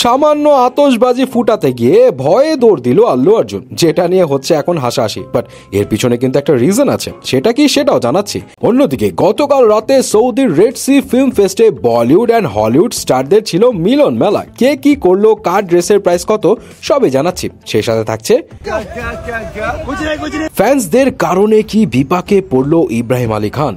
সামান্য আতশবাজি ফুটাতে গিয়ে ভয়ে দৌড় দিল আল্লু অর্জুন, যেটা নিয়ে হচ্ছে এখন হাসাহাসি। বাট এর পিছনে কিন্তু একটা রিজন আছে, সেটা কি সেটাও জানাচ্ছি। অন্যদিকে গতকাল রাতে সৌদির রেড সি ফিল্ম ফেস্টে বলিউড অ্যান্ড হলিউড স্টারদের ছিল মিলন মেলা। কে কি করলো, কার ড্রেসের প্রাইস কত, সবই জানাচ্ছি। সেই সাথে থাকছে ফ্যান্সদের কারণে কি বিপাকে পড়লো ইব্রাহিম আলী খান,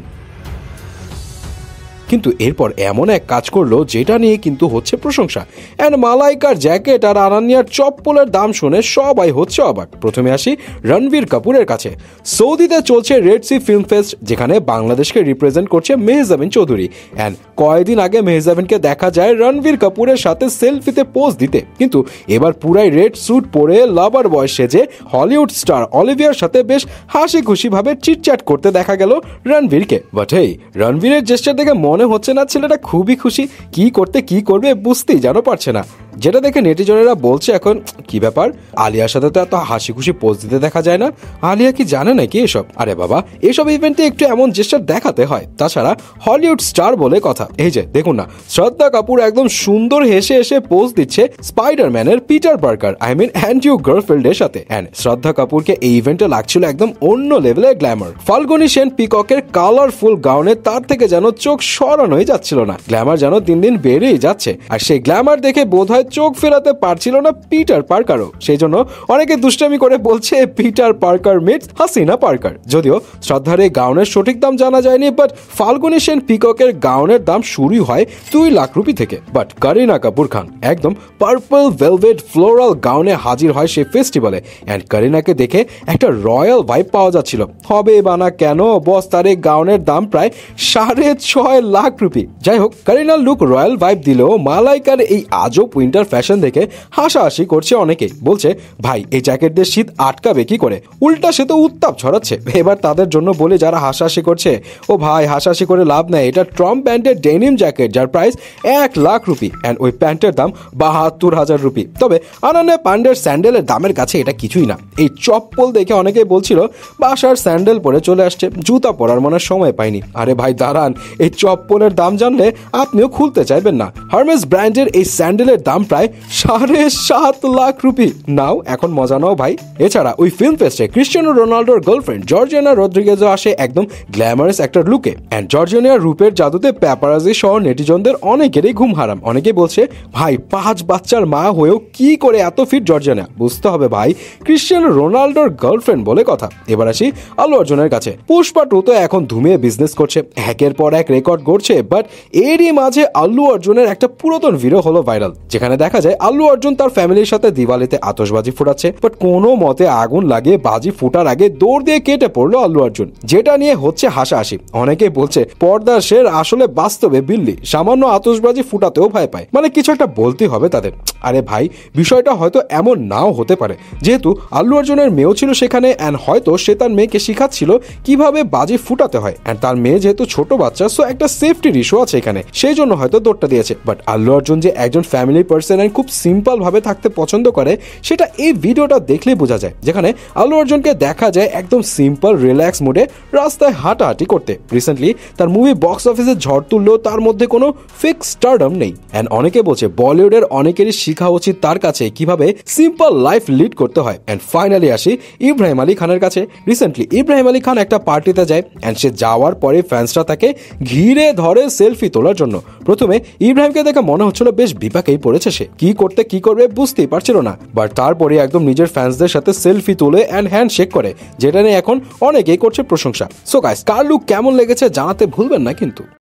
কিন্তু এরপর এমন এক কাজ করলো যেটা নিয়ে কিন্তু হচ্ছে প্রশংসা। অ্যান্ড মালাইকার জ্যাকেট আর আনান্যার চপ্পলের দাম শুনে সবাই হচ্ছে অবাক। প্রথমে আসি রণবীর কাপুরের কাছে। সৌদিতে চলছে রেড সি ফিল্ম ফেস্ট, যেখানে বাংলাদেশকে রিপ্রেজেন্ট করছে মেহজাবিন চৌধুরী। অ্যান্ড কয়েকদিন আগে মেহজাবিনকে দেখা যায় রণবীর কাপুরের সাথে সেলফিতে পোজ দিতে, কিন্তু এবার পুরাই রেড স্যুট পরে লাভার বয় সেজে হলিউড স্টার অলিভিয়ার সাথে বেশ হাসি খুশি ভাবে চিটচ্যাট করতে দেখা গেল রণবীরকে। বাট এই রণবীরের জেস্টার দেখে মনে হচ্ছে না ছেলেটা খুবই খুশি, কি করতে কি করবে বুঝতেই যেন পারছে না। যেটা দেখে নেটিজনেরা বলছে এখন কি ব্যাপার, আলিয়ার সাথে তো এত হাসি খুশি পোজ দিতে দেখা যায় না, আলিয়া কি জানে নাকি এসব? আরে বাবা, এসব ইভেন্টে একটু এমন জেস্টার দেখাতে হয়। তাছাড়া হলিউড স্টার বলে কথা। এই যে দেখুন না, শ্রদ্ধা কাপুর একদম সুন্দর হেসে হেসে পোজ দিচ্ছে স্পাইডারম্যানের পিটার পার্কার অ্যান্ড্রিউ গারফিল্ডের সাথে। অ্যান্ড শ্রদ্ধা কাপুরকে এই ইভেন্টে লাগছিল একদম অন্য লেভেলের গ্ল্যামার। ফাল্গুনী সেন পিককের কালারফুল গাউনে তার থেকে যেন চোখ সরানোই যাচ্ছিল না, গ্ল্যামার যেন দিন দিন বেড়েই যাচ্ছে। আর সেই গ্ল্যামার দেখে বোধহয় চোখ ফেরাতে পারছিল না পিটার পার্কারও। সেই জন্য অনেকে দুষ্টামি করে বলছে Peter Parker meets Hasina Parker. যদিও শ্রদ্ধার এই গাউনের সঠিক দাম জানা যায়নি, বাট ফাল্গুনী সেন পিককের গাউনের দাম শুরু হয় 2 লাখ রুপি থেকে। বাট করিনা কাপুর খান একদম পার্পল ভেলভেট ফ্লোরাল গাউনে হাজির হয় সেই ফেস্টিভ্যালে। অ্যান্ড করিনাকে দেখে একটা রয়্যাল ভাইব পাওয়া যাচ্ছিল। হবে বানা কেন, বস তার এই গাউনের দাম প্রায় 6.5 লাখ রুপি। যাই হোক, করিনার লুক রয়্যাল ভাইব দিলেও মালাইকার এই আজব উইন্টার ফ্যাশন দেখে হাসাহাসি করছে অনেকেই। বলছে ভাই এই জ্যাকেট দিয়ে শীত আটকাবে কি করে, উল্টা সে তো উত্তাপ ছড়াচ্ছে। এবার তাদের জন্য বলে যারা হাসাহাসি করছে, ও ভাই হাসাহাসি করে লাভ নেই, এটা ট্রাম্প ব্র্যান্ডের ডেনিম জ্যাকেট যার প্রাইস 1 লাখ রুপি। অ্যান্ড ওই প্যান্টের দাম 72,000 রুপি। তবে আনান্যা পান্ডের স্যান্ডেলের দামের কাছে এটা কিছুই না। এই চপ্পল দেখে অনেকেই বলছিল বাসার স্যান্ডেল পরে চলে আসছে, জুতা পরার মনে সময় পাইনি। আরে ভাই দাঁড়ান, এই চপ্পলের দাম জানলে আপনিও খুলতে চাইবেন না। হার্মেস ব্র্যান্ডের এই স্যান্ডেলের দাম প্রায় 7.5 লাখ রুপি। নাও এখন মজা নাও ভাই। এছাড়া ওই ফিল্ম ফেস্টে ক্রিস্টিয়ানো রোনাল্ডোর গার্লফ্রেন্ড জর্জিয়ানা রদ্রিগেজও আসে একদম গ্ল্যামারাস একটা লুকে। অ্যান্ড জর্জিয়ানার রূপের জাদুতে প্যাপারাজি সহ নেটিজনদের অনেকেরই ঘুম হারাম। অনেকেই বলছে ভাই 5 বাচ্চার মা হয়েও কি করে এত ফিট জর্জিয়ানা। বুঝতে হবে ভাই, ক্রিস্টিয়ানো রোনাল্ডোর গার্লফ্রেন্ড বলে কথা। এবার আসি আল্লু অর্জুনের কাছে। পুষ্পা 2 তো এখন ধুমিয়ে বিজনেস করছে, একের পর এক রেকর্ড গড়ছে। বাট এরই মাঝে আল্লু অর্জুনের একটা পুরাতন ভিডিও হলো ভাইরাল, যেখানে দেখা যায় আল্লু অর্জুন তার ফ্যামিলির সাথে দিওয়ালিতে আতশবাজি ফুটাচ্ছে। বাট কোনো মতে আগুন লাগে বাজি ফুটার আগে দৌড় দিয়ে কেটে পড়লো আল্লু অর্জুন, যেটা নিয়ে হচ্ছে হাসাহাসি। অনেকেই বলছে পর্দার শের আসলে বাস্তবে বিল্লি, সামান্য আতশবাজি ফুটাতেও ভয় পায়, মানে কিছু একটা বলতে হবে তাদের। আরে ভাই বিষয়টা হয়তো এমন নাও হতে পারে, যেহেতু আল্লু অর্জুনের মেয়েও ছিল সেখানে। অ্যান্ড হয়তো সে তার মেয়েকে শিখাচ্ছিল কিভাবে বাজি ফুটাতে হয়। অ্যান্ড তার মেয়ে যেহেতু ছোট বাচ্চা, সো একটা সেফটির ইস্যু আছে এখানে, সেই জন্য হয়তো দৌড়টা দিয়েছে। বাট আল্লু অর্জুন যে একজন ফ্যামিলি পার্সন খুব সিম্পল ভাবে থাকতে পছন্দ করে, সেটা এই ভিডিওটা দেখলেই বোঝা যায়, যেখানে আল্লু অর্জুনকে দেখা যায় একদম সিম্পল রিল্যাক্স মুডে রাস্তায় হাঁটাহাঁটি করতে। রিসেন্টলি তার মুভি বক্স অফিসে ঝড় তুললেও তার মধ্যে কোনো ফিক্স স্টারডম নেই। অ্যান্ড অনেকে বলছে বলিউডের অনেকেরই শিখা উচিত তার কাছে কিভাবে সিম্পল লাইফ লিড করতে হয়। অ্যান্ড ফাইনালি আসি ইব্রাহিম আলী খানের কাছে। রিসেন্টলি ইব্রাহিম আলী খান একটা পার্টিতে যায়, অ্যান্ড সে যাওয়ার পরে ফ্যান্সরা তাকে ঘিরে ধরে সেলফি তোলার জন্য। প্রথমে ইব্রাহিমকে দেখে মনে হচ্ছিল বেশ বিপাকেই পড়েছে, সে কি করতে কি করবে বুঝতেই পারছিল না। বাট তারপরে একদম নিজের ফ্যান্সদের সাথে সেলফি তুলে অ্যান্ড হ্যান্ড শেক করে, যেটা নিয়ে এখন অনেকেই করছে প্রশংসা। সো গাইস, কার লুক কেমন লেগেছে জানাতে ভুলবেন না কিন্তু।